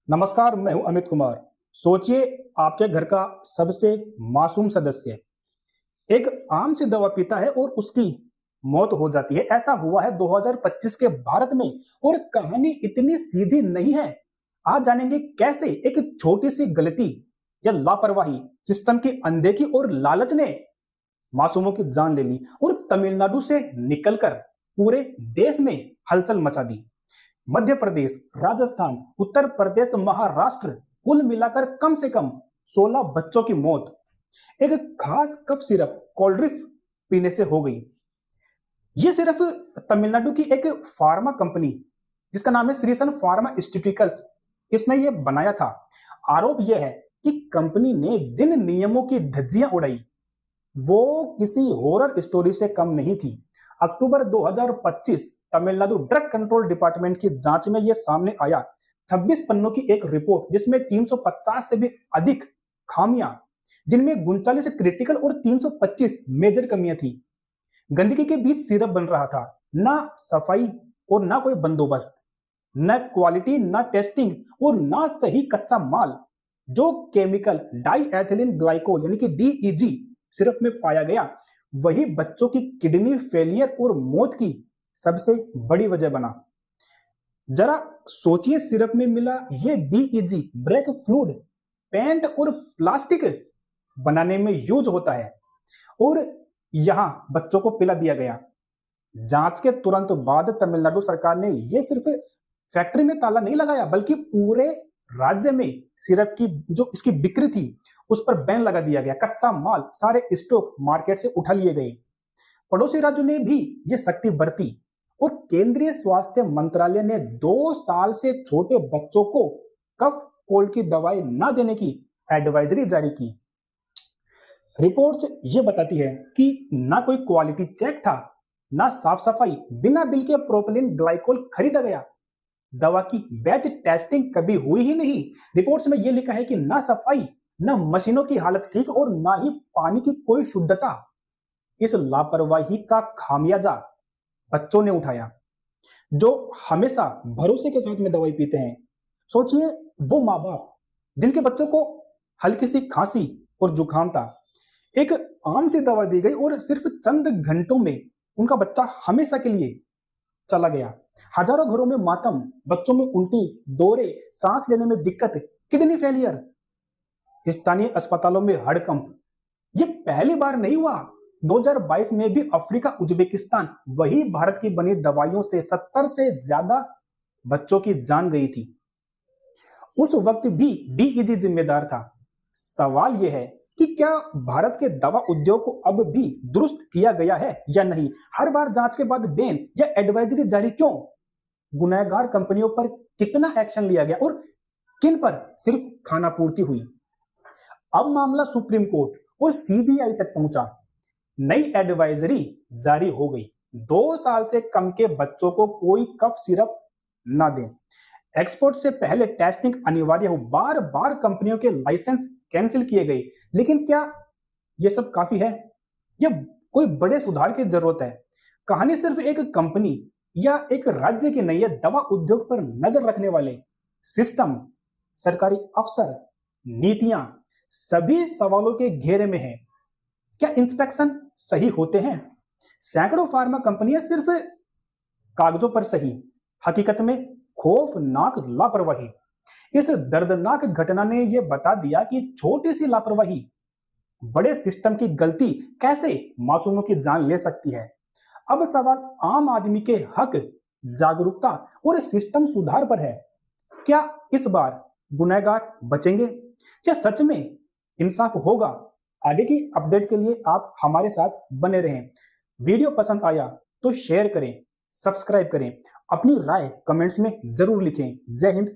नमस्कार, मैं हूं अमित कुमार। सोचिए, आपके घर का सबसे मासूम सदस्य एक आम सी दवा पीता है और उसकी मौत हो जाती है। ऐसा हुआ है 2025 के भारत में और कहानी इतनी सीधी नहीं है। आज जानेंगे कैसे एक छोटी सी गलती या लापरवाही, सिस्टम की अनदेखी और लालच ने मासूमों की जान ले ली और तमिलनाडु से निकलकर पूरे देश में हलचल मचा दी। मध्य प्रदेश, राजस्थान, उत्तर प्रदेश, महाराष्ट्र, कुल मिलाकर कम से कम 16 बच्चों की मौत एक खास कफ सिरप कोल्ड्रिफ पीने से हो गई। ये सिर्फ तमिलनाडु की एक फार्मा कंपनी जिसका नाम है श्रीसन फार्मास्यूटिकल्स, इसने ये बनाया था। आरोप यह है कि कंपनी ने जिन नियमों की धज्जियां उड़ाई वो किसी हॉरर स्टोरी से कम नहीं थी। अक्टूबर 2025 तमिलनाडु ड्रग कंट्रोल डिपार्टमेंट की जांच में यह सामने आया। 26 पन्नों की एक रिपोर्ट जिसमें 350 से भी अधिक खामियां, जिनमें 39 क्रिटिकल और 325 मेजर कमियां थी। गंदगी के बीच सिरप बन रहा था, ना सफाई और ना कोई बंदोबस्त, न क्वालिटी, ना टेस्टिंग और ना सही कच्चा माल। जो केमिकल डाई एथिलीन ग्लाइकोल यानी कि डीईजी सिरप में पाया गया वही बच्चों की किडनी फेलियर और मौत की सबसे बड़ी वजह बना। जरा सोचिए, सिरप में मिला ये डीईजी ब्रेक फ्लूइड पेंट और प्लास्टिक बनाने में यूज होता है और यहां बच्चों को पिला दिया गया। जांच के तुरंत बाद तमिलनाडु सरकार ने यह सिर्फ फैक्ट्री में ताला नहीं लगाया बल्कि पूरे राज्य में सिरप की जो इसकी बिक्री थी उस पर बैन लगा दिया गया। कच्चा माल, सारे स्टॉक मार्केट से उठा लिए गए। पड़ोसी राज्यों ने भी ये सख्ती बरती और केंद्रीय स्वास्थ्य मंत्रालय ने 2 साल से छोटे बच्चों को कफ कोल्ड की दवाई न देने की एडवाइजरी जारी की। रिपोर्ट्स ये बताती है कि ना कोई क्वालिटी चेक था, ना साफ सफाई, बिना बिल के प्रोपिलीन ग्लाइकोल खरीदा गया। दवा की बैच टेस्टिंग कभी हुई ही नहीं। रिपोर्ट्स में यह लिखा है कि ना सफाई, ना मशीनों की हालत ठीक और ना ही पानी की कोई शुद्धता। इस लापरवाही का खामियाजा बच्चों ने उठाया जो हमेशा भरोसे के साथ में दवाई पीते हैं। सोचिए, वो माँ बाप जिनके बच्चों को हल्की सी खांसी और जुकाम था, एक आम सी दवा दी गई और सिर्फ चंद घंटों में उनका बच्चा हमेशा के लिए चला गया। हजारों घरों में मातम, बच्चों में उल्टी, दौरे, सांस लेने में दिक्कत, किडनी फेलियर, स्थानीय अस्पतालों में हड़कंप। ये पहली बार नहीं हुआ। 2022 में भी अफ्रीका, उज्बेकिस्तान वही भारत की बनी दवाइयों से 70 से ज्यादा बच्चों की जान गई थी। उस वक्त भी डीईजी जिम्मेदार था। सवाल यह है कि क्या भारत के दवा उद्योग को अब भी दुरुस्त किया गया है या नहीं? हर बार जांच के बाद बैन या एडवाइजरी जारी क्यों? गुनहगार कंपनियों पर कितना एक्शन लिया गया और किन पर सिर्फ खानापूर्ति हुई? अब मामला सुप्रीम कोर्ट और सीबीआई तक पहुंचा। नई एडवाइजरी जारी हो गई। 2 साल से कम के बच्चों को कोई कफ सिरप ना दें। एक्सपोर्ट से पहले टेस्टिंग अनिवार्य हो। बार बार कंपनियों के लाइसेंस कैंसिल किए गए। लेकिन क्या यह सब काफी है? यह कोई बड़े सुधार की जरूरत है? कहानी सिर्फ एक कंपनी या एक राज्य की नहीं है। दवा उद्योग पर नजर रखने वाले सिस्टम, सरकारी अफसर, नीतियां सभी सवालों के घेरे में है। क्या इंस्पेक्शन सही होते हैं? सैकड़ों फार्मा कंपनियां सिर्फ कागजों पर सही, हकीकत में खौफनाक लापरवाही। इस दर्दनाक घटना ने यह बता दिया कि छोटी सी लापरवाही बड़े सिस्टम की गलती कैसे मासूमों की जान ले सकती है। अब सवाल आम आदमी के हक, जागरूकता और सिस्टम सुधार पर है। क्या इस बार गुनहगार बचेंगे या सच में इंसाफ होगा? आगे की अपडेट के लिए आप हमारे साथ बने रहें। वीडियो पसंद आया तो शेयर करें, सब्सक्राइब करें, अपनी राय कमेंट्स में जरूर लिखें। जय हिंद।